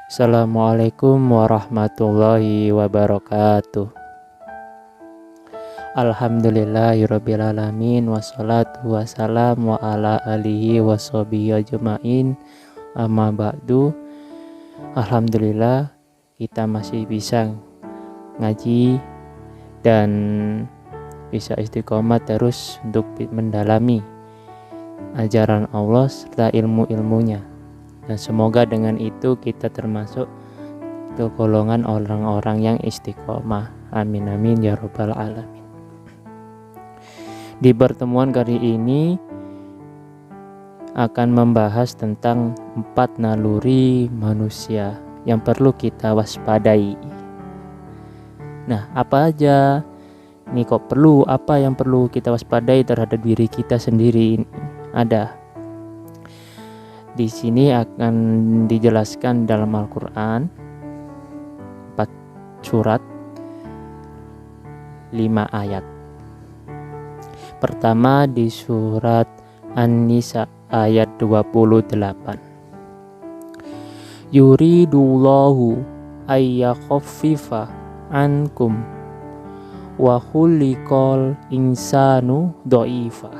Assalamualaikum warahmatullahi wabarakatuh. Alhamdulillahirabbil alamin wassalatu wassalamu ala alihi washabihi ajmain. Amma ba'du. Alhamdulillah kita masih bisa ngaji dan bisa istiqomah terus untuk mendalami ajaran Allah serta ilmu-ilmunya. Dan semoga dengan itu kita termasuk ke golongan orang-orang yang istiqomah. Amin amin ya rabbal alamin. Di pertemuan kali ini akan membahas tentang 4 naluri manusia yang perlu kita waspadai. Nah, apa aja? Ini kok perlu, apa yang perlu kita waspadai terhadap diri kita sendiri? Ada. Di sini akan dijelaskan dalam Al-Quran 4 surat 5 ayat. Pertama di surat An-Nisa ayat 28. Yuridullahu ayyakhaffifa ankum wa khuliqal insanu dha'ifa.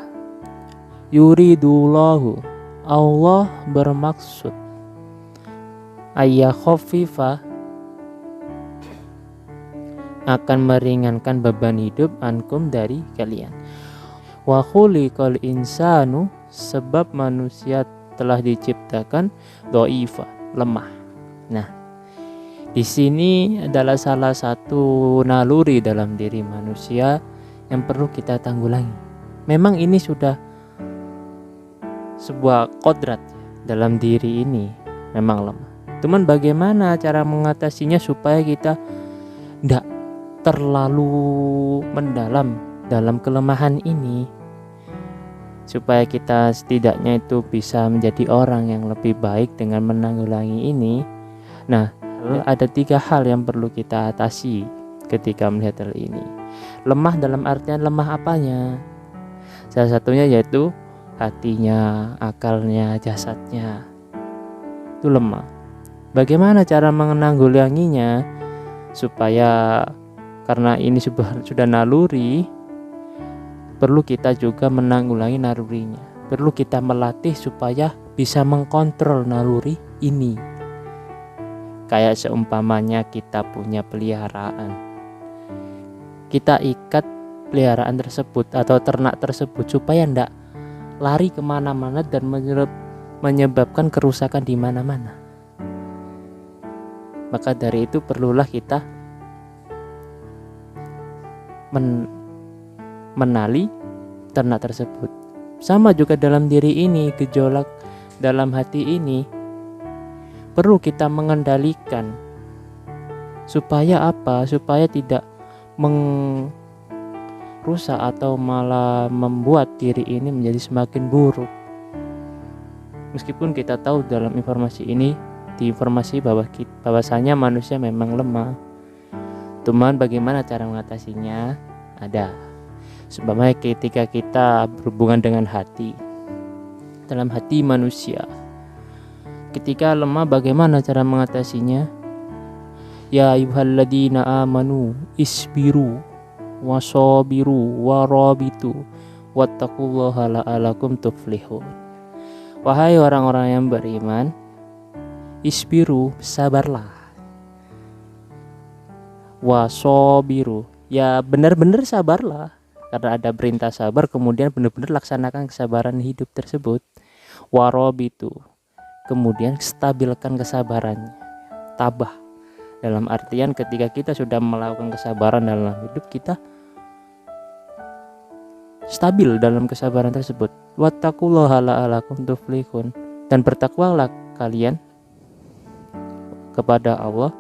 Yuridullahu, Allah bermaksud ayyakhaffifa, akan meringankan beban hidup ankum dari kalian. Wa khuliqal insanu, sebab manusia telah diciptakan dha'ifa, lemah. Nah, di sini adalah salah satu naluri dalam diri manusia yang perlu kita tanggulangi. Memang ini sudah sebuah kodrat dalam diri ini, memang lemah. Cuman bagaimana cara mengatasinya supaya kita tidak terlalu mendalam dalam kelemahan ini, supaya kita setidaknya itu bisa menjadi orang yang lebih baik dengan menanggulangi ini. Nah, ada 3 hal yang perlu kita atasi ketika melihat hal ini. Lemah dalam artian lemah apanya? Salah satunya yaitu hatinya, akalnya, jasadnya itu lemah. Bagaimana cara menanggulanginya supaya, karena ini sudah naluri, perlu kita juga menanggulangi nalurinya. Perlu kita melatih supaya bisa mengkontrol naluri ini. Kayak seumpamanya kita punya peliharaan, kita ikat peliharaan tersebut atau ternak tersebut supaya tidak lari kemana-mana dan menyebabkan kerusakan di mana-mana. Maka dari itu perlulah kita menali ternak tersebut. Sama juga dalam diri ini, gejolak dalam hati ini perlu kita mengendalikan. Supaya apa? Supaya tidak rusak atau malah membuat diri ini menjadi semakin buruk. Meskipun kita tahu dalam informasi ini diinformasi bahwasanya manusia memang lemah. Cuman bagaimana cara mengatasinya? Ada. Sebabnya ketika kita berhubungan dengan hati, dalam hati manusia, ketika lemah bagaimana cara mengatasinya? Ya ayyuhalladzina amanu isbiru wasabiru warabitu wattaqullaha la'alakum tuflihun. Wahai orang-orang yang beriman, isbiru, sabarlah. Wasabiru, ya benar-benar sabarlah, karena ada perintah sabar, kemudian benar-benar laksanakan kesabaran hidup tersebut. Warabitu, kemudian stabilkan kesabarannya. Tabah, dalam artian ketika kita sudah melakukan kesabaran dalam hidup, kita stabil dalam kesabaran tersebut. Wattaqullaha la'alakum tuflihun, dan bertakwalah kalian kepada Allah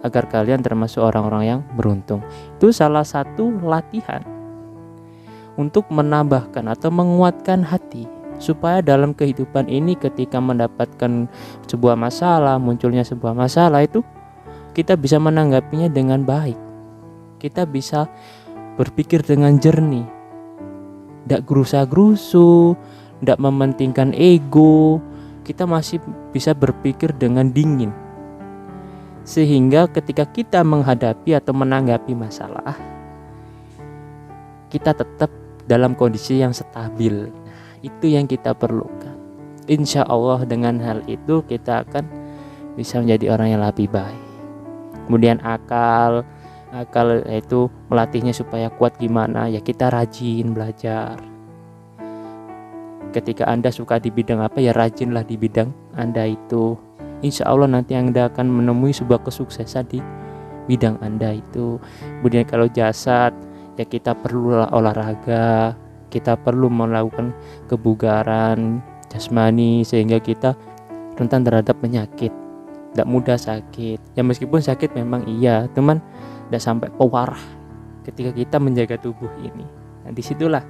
agar kalian termasuk orang-orang yang beruntung. Itu salah satu latihan untuk menambahkan atau menguatkan hati, supaya dalam kehidupan ini ketika mendapatkan sebuah masalah, munculnya sebuah masalah itu, kita bisa menanggapinya dengan baik. Kita bisa berpikir dengan jernih, tidak gerusa-gerusu, tidak mementingkan ego. Kita masih bisa berpikir dengan dingin, sehingga ketika kita menghadapi atau menanggapi masalah, kita tetap dalam kondisi yang stabil. Nah, itu yang kita perlukan. Insya Allah dengan hal itu kita akan bisa menjadi orang yang lebih baik. Kemudian akal itu melatihnya supaya kuat gimana? Ya kita rajin belajar. Ketika Anda suka di bidang apa, ya rajinlah di bidang Anda itu. Insya Allah nanti Anda akan menemui sebuah kesuksesan di bidang Anda itu. Kemudian kalau jasad, ya kita perlu olahraga, kita perlu melakukan kebugaran jasmani sehingga kita rentan terhadap penyakit, tidak mudah sakit. Ya meskipun sakit memang iya, teman, tidak sampai pewarah ketika kita menjaga tubuh ini. Nah disitulah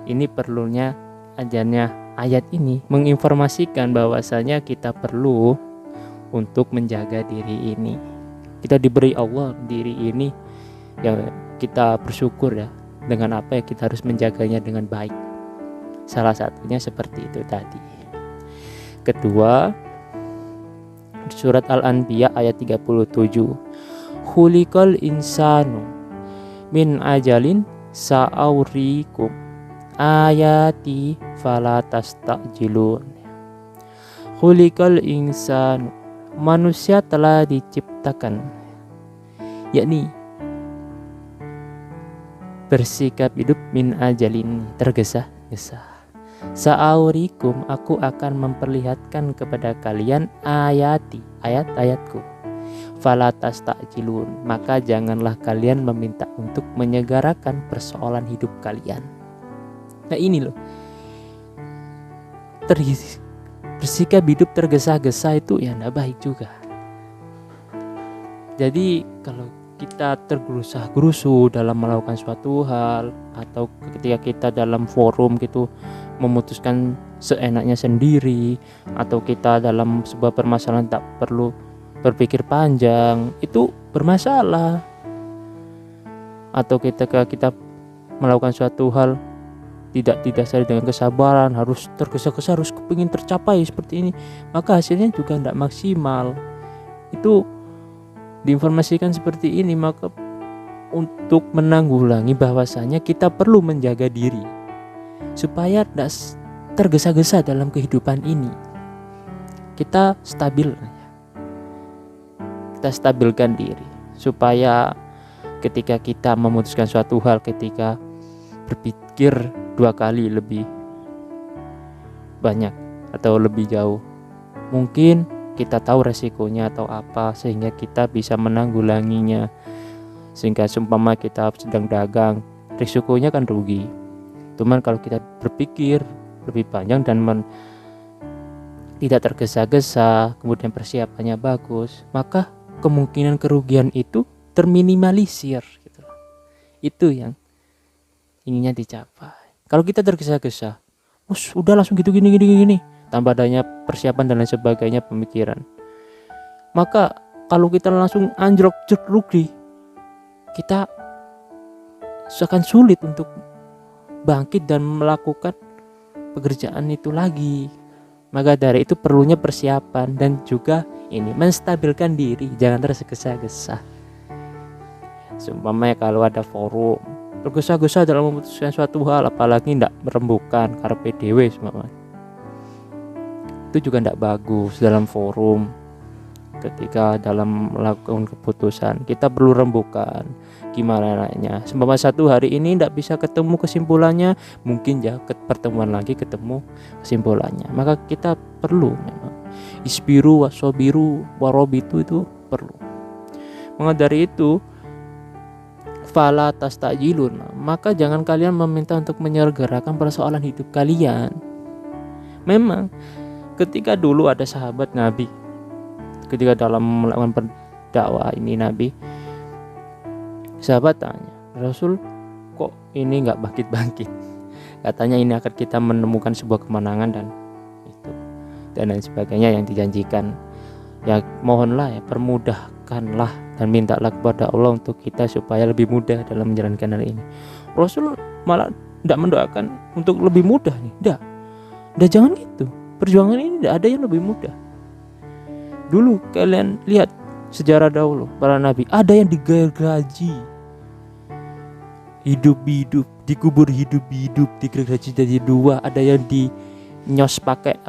ini perlunya ajarnya ayat ini menginformasikan bahwasanya kita perlu untuk menjaga diri ini. Kita diberi Allah diri ini, ya kita bersyukur ya dengan apa ya, kita harus menjaganya dengan baik. Salah satunya seperti itu tadi. Kedua, surat Al-Anbiya ayat 37. Khuliqal insanu min ajalin sa'aurikum ayati fala tastajilun. Khuliqal insanu, manusia telah diciptakan, yakni bersikap hidup min ajalin, tergesa-gesa. Sa'aurikum, aku akan memperlihatkan kepada kalian ayati, ayat-ayatku. Fala tastajilun, maka janganlah kalian meminta untuk menyegarakan persoalan hidup kalian. Nah ini loh, bersikap hidup tergesa-gesa itu ya tidak baik juga. Jadi kalau kita tergerusa-gerusu dalam melakukan suatu hal, atau ketika kita dalam forum gitu memutuskan seenaknya sendiri, atau kita dalam sebuah permasalahan tak perlu berpikir panjang, itu bermasalah. Atau ketika kita melakukan suatu hal tidak didasari dengan kesabaran, harus tergesa-gesa, harus kepingin tercapai seperti ini, maka hasilnya juga tidak maksimal. Itu diinformasikan seperti ini, maka untuk menanggulangi bahwasanya kita perlu menjaga diri supaya tidak tergesa-gesa dalam kehidupan ini. Kita stabil, kita stabilkan diri supaya ketika kita memutuskan suatu hal, ketika berpikir dua kali lebih banyak atau lebih jauh, mungkin kita tahu resikonya atau apa, sehingga kita bisa menanggulanginya. Sehingga seumpama kita sedang dagang, risikonya kan rugi. Cuman kalau kita berpikir lebih panjang dan tidak tergesa-gesa, kemudian persiapannya bagus, maka kemungkinan kerugian itu terminimalisir gitu. Itu yang inginnya dicapai. Kalau kita tergesa-gesa, udah langsung gitu gini, tanpa adanya persiapan dan lain sebagainya, pemikiran, maka kalau kita langsung anjlok rugi, kita akan sulit untuk bangkit dan melakukan pekerjaan itu lagi. Maka dari itu perlunya persiapan dan juga ini menstabilkan diri, jangan tergesa-gesa. Seumpamanya kalau ada forum, tergesa-gesa dalam memutuskan suatu hal, apalagi tidak merembukan carpe diem, itu juga tidak bagus dalam forum. Ketika dalam melakukan keputusan, kita perlu rembukan gimana nanya. Seumpama satu hari ini tidak bisa ketemu kesimpulannya, mungkin ya pertemuan lagi ketemu kesimpulannya. Maka kita perlu memang isbiru wasobiru warobitu, itu perlu. Maka dari itu, fala tastajilun, maka jangan kalian meminta untuk menyegerakan persoalan hidup kalian. Memang ketika dulu ada sahabat Nabi, ketika dalam melakukan berdakwah ini, Nabi, sahabat tanya, Rasul kok ini nggak bangkit-bangkit? Katanya ini akan kita menemukan sebuah kemenangan dan itu dan lain sebagainya yang dijanjikan. Ya mohonlah ya, permudahkanlah dan mintalah kepada Allah untuk kita supaya lebih mudah dalam menjalankan hal ini. Rasul malah tidak mendoakan untuk lebih mudah nih, udah jangan gitu. Perjuangan ini tidak ada yang lebih mudah. Dulu kalian lihat sejarah dahulu para nabi, ada yang digergaji hidup-hidup, dikubur hidup-hidup, digergaji jadi dua, ada yang dinyos pakai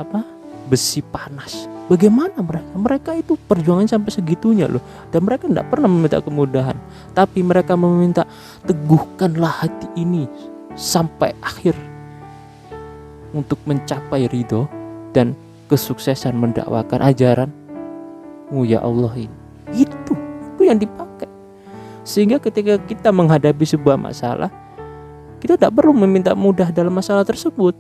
besi panas. Bagaimana mereka itu perjuangan sampai segitunya loh, dan mereka tidak pernah meminta kemudahan, tapi mereka meminta teguhkanlah hati ini sampai akhir untuk mencapai ridho dan kesuksesan mendakwakan ajaranmu ya Allah ini. Itu yang dipakai. Sehingga ketika kita menghadapi sebuah masalah, kita tidak perlu meminta mudah dalam masalah tersebut.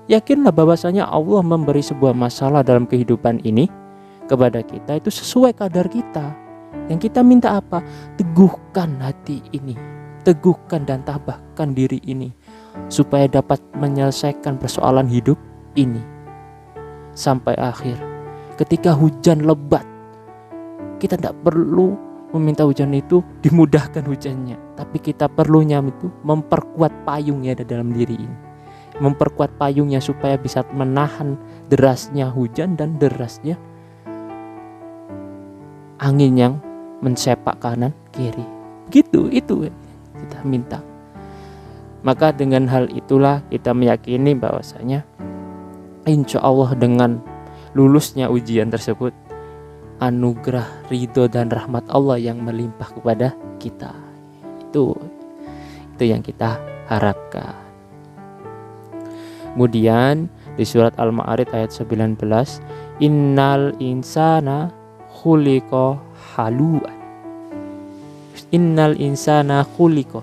Yakinlah bahwasanya Allah memberi sebuah masalah dalam kehidupan ini kepada kita itu sesuai kadar kita. Yang kita minta apa? Teguhkan hati ini, teguhkan dan tabahkan diri ini supaya dapat menyelesaikan persoalan hidup ini sampai akhir. Ketika hujan lebat, kita tidak perlu meminta hujan itu dimudahkan hujannya, tapi kita perlunya itu memperkuat payung yang ada dalam diri ini, memperkuat payungnya supaya bisa menahan derasnya hujan dan derasnya angin yang mensepak kanan kiri. Gitu, itu kita minta. Maka dengan hal itulah kita meyakini bahwasanya insya Allah dengan lulusnya ujian tersebut, anugerah ridho dan rahmat Allah yang melimpah kepada kita. Itu yang kita harapkan. Kemudian di surat Al-Ma'arij ayat 19, innal insana khuliqa halu'an. Innal insana khuliqa,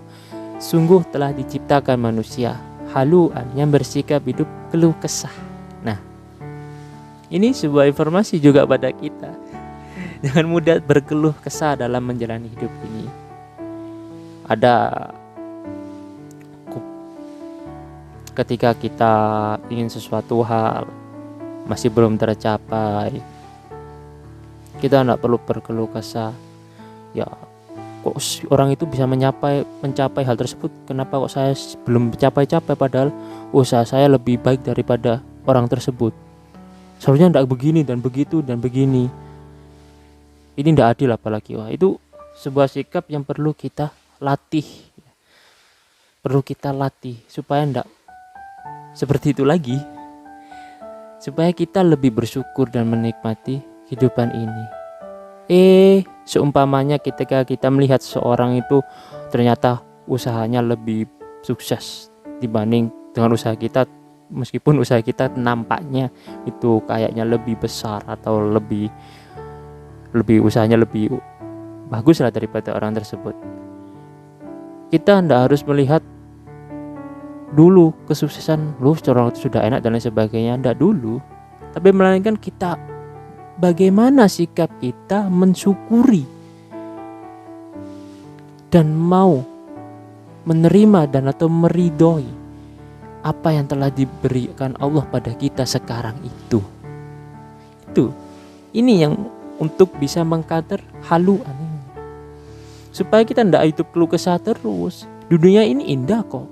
sungguh telah diciptakan manusia halu'an, yang bersikap hidup keluh kesah. Nah, ini sebuah informasi juga pada kita. Jangan mudah berkeluh kesah dalam menjalani hidup ini. Ada ketika kita ingin sesuatu hal masih belum tercapai, kita tidak perlu berkeluh kesah. Ya, kok orang itu bisa mencapai hal tersebut, kenapa kok saya belum capai-capai, padahal usaha saya lebih baik daripada orang tersebut. Seharusnya tidak begini dan begitu dan begini. Ini tidak adil apalagi. Wah, itu sebuah sikap yang perlu kita latih. Perlu kita latih supaya tidak seperti itu lagi, supaya kita lebih bersyukur dan menikmati kehidupan ini. Seumpamanya ketika kita melihat seorang itu ternyata usahanya lebih sukses dibanding dengan usaha kita, meskipun usaha kita nampaknya itu kayaknya lebih besar atau lebih usahanya lebih bagus lah daripada orang tersebut, kita tidak harus melihat dulu kesuksesan orang itu sudah enak dan lain sebagainya, tidak dulu, tapi melainkan kita bagaimana sikap kita mensyukuri dan mau menerima dan atau meridhoi apa yang telah diberikan Allah pada kita sekarang itu. Ini yang untuk bisa mengkater haluan ini, supaya kita tidak hidup keluh kesah terus. Dunia ini indah kok,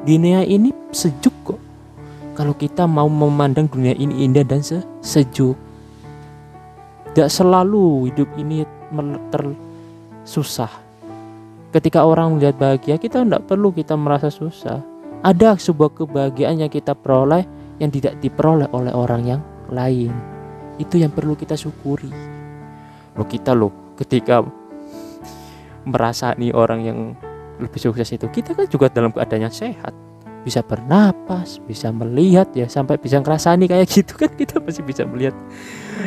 dunia ini sejuk kok, kalau kita mau memandang dunia ini indah dan sejuk. Tidak selalu hidup ini susah. Ketika orang melihat bahagia, kita tidak perlu kita merasa susah. Ada sebuah kebahagiaan yang kita peroleh yang tidak diperoleh oleh orang yang lain. Itu yang perlu kita syukuri. Kita ketika merasani orang yang lebih sukses itu, kita kan juga dalam keadaan yang sehat, bisa bernapas, bisa melihat, ya sampai bisa ngerasani kayak gitu kan, kita masih bisa melihat.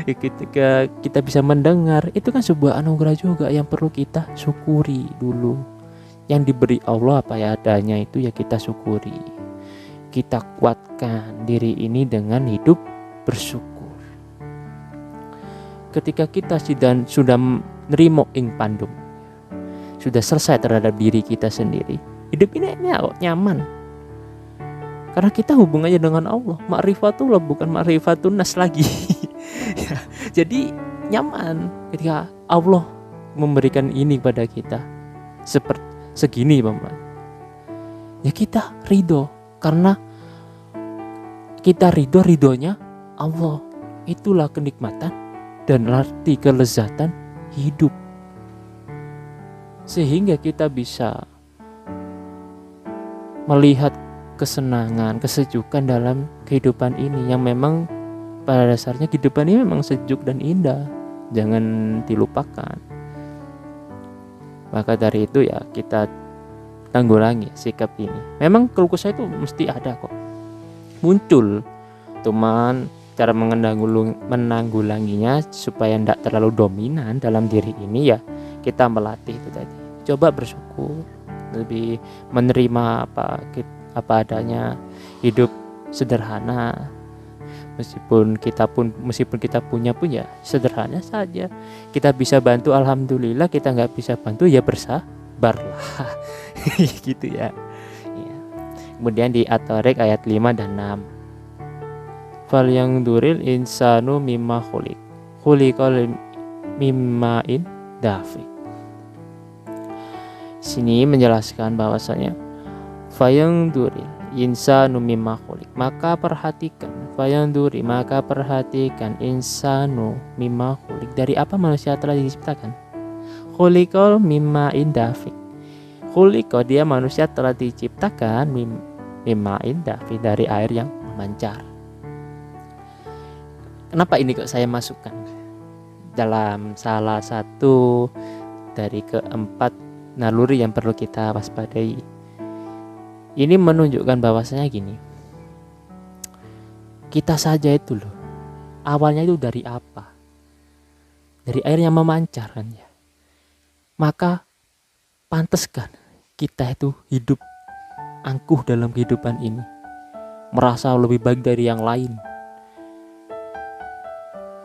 Ya, ketika kita bisa mendengar, itu kan sebuah anugerah juga yang perlu kita syukuri dulu. Yang diberi Allah apa ya adanya itu ya kita syukuri. Kita kuatkan diri ini dengan hidup bersyukur. Ketika kita sudah nerimo ing pandum, sudah selesai terhadap diri kita sendiri, hidup ini nyaman. Karena kita hubungannya dengan Allah, ma'rifatullah bukan ma'rifatun nas lagi. Ya, jadi nyaman ketika Allah memberikan ini pada kita seperti segini, Bapak. Ya kita ridho, karena kita ridhonya Allah. Itulah kenikmatan dan arti kelezatan hidup, sehingga kita bisa melihat kesenangan, kesejukan dalam kehidupan ini, yang memang pada dasarnya kehidupan ini memang sejuk dan indah, jangan dilupakan. Maka dari itu ya kita tanggulangi sikap ini. Memang keluh kesah itu mesti ada kok, muncul, cuman cara menanggulanginya supaya tidak terlalu dominan dalam diri ini ya kita melatih itu tadi. Coba bersyukur, lebih menerima apa adanya, hidup sederhana. Meskipun kita punya ya sederhana saja. Kita bisa bantu alhamdulillah, kita nggak bisa bantu ya bersabarlah. Gitu ya. Kemudian di At-Tariq ayat 5 dan 6. Fal yang duril insanu mimma khuliqal mimma'in dafiq. Sini menjelaskan bahwasanya fayang duril insanu mimma khuliq, maka perhatikan insanu mimma khuliq, dari apa manusia telah diciptakan. Khuliqal mimma'in dafiq, khuliqa dia manusia telah diciptakan mimma'in dafiq, dari air yang memancar. Kenapa ini kok saya masukkan dalam salah satu dari keempat naluri yang perlu kita waspadai? Ini menunjukkan bahwasanya gini, kita saja itu loh, awalnya itu dari apa? Dari air yang memancar kan ya. Maka pantaskan kita itu hidup angkuh dalam kehidupan ini, merasa lebih baik dari yang lain,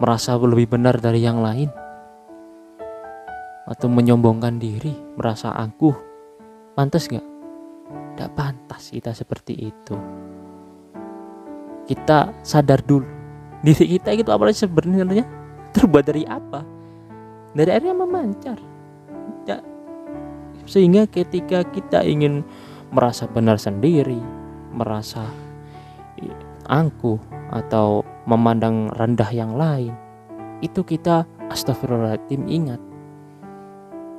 merasa lebih benar dari yang lain, atau menyombongkan diri, merasa angkuh. Pantas gak? Tidak pantas kita seperti itu. Kita sadar dulu diri kita itu apalagi sebenarnya terbuat dari apa? Dari air yang memancar ya. Sehingga ketika kita ingin merasa benar sendiri, merasa angkuh atau memandang rendah yang lain, itu kita astagfirullahaladzim, ingat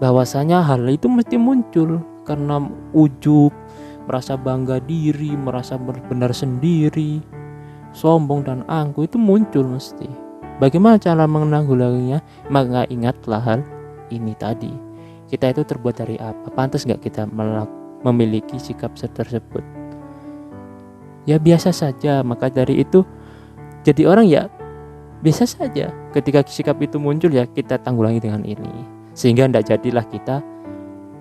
bahwasanya hal itu mesti muncul karena ujub, merasa bangga diri, merasa benar sendiri, sombong dan angkuh itu muncul mesti. Bagaimana cara menanggulanginya? Maka ingatlah hal ini tadi. Kita itu terbuat dari apa? Pantas gak kita memiliki sikap tersebut? Ya biasa saja. Maka dari itu jadi orang ya biasa saja. Ketika sikap itu muncul ya kita tanggulangi dengan ini, sehingga tidak jadilah kita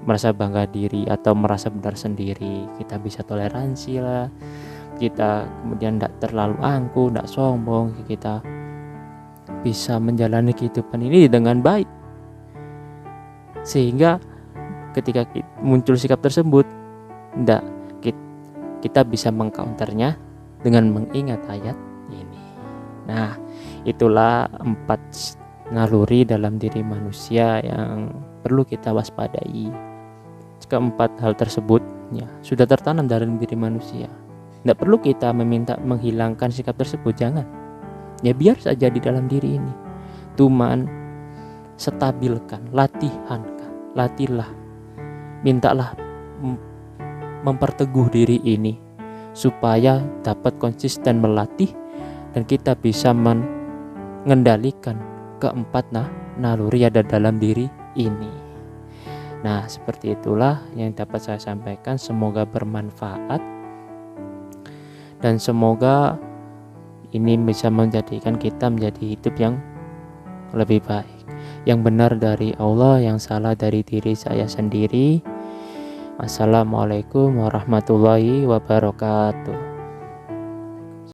merasa bangga diri atau merasa benar sendiri. Kita bisa toleransi lah, kita kemudian tidak terlalu angkuh, tidak sombong, kita bisa menjalani kehidupan ini dengan baik, sehingga ketika muncul sikap tersebut kita bisa mengcounternya dengan mengingat ayat ini. Nah, itulah 4 naluri dalam diri manusia yang perlu kita waspadai. Keempat hal tersebut ya sudah tertanam dalam diri manusia. Tidak perlu kita meminta menghilangkan sikap tersebut, jangan. Ya biar saja di dalam diri ini. Cuman stabilkan, latihlah, mintalah memperteguh diri ini supaya dapat konsisten melatih dan kita bisa mengendalikan keempat naluri ada dalam diri ini. Nah, seperti itulah yang dapat saya sampaikan. Semoga bermanfaat dan semoga ini bisa menjadikan kita menjadi hidup yang lebih baik, yang benar dari Allah, yang salah dari diri saya sendiri. Assalamualaikum warahmatullahi wabarakatuh.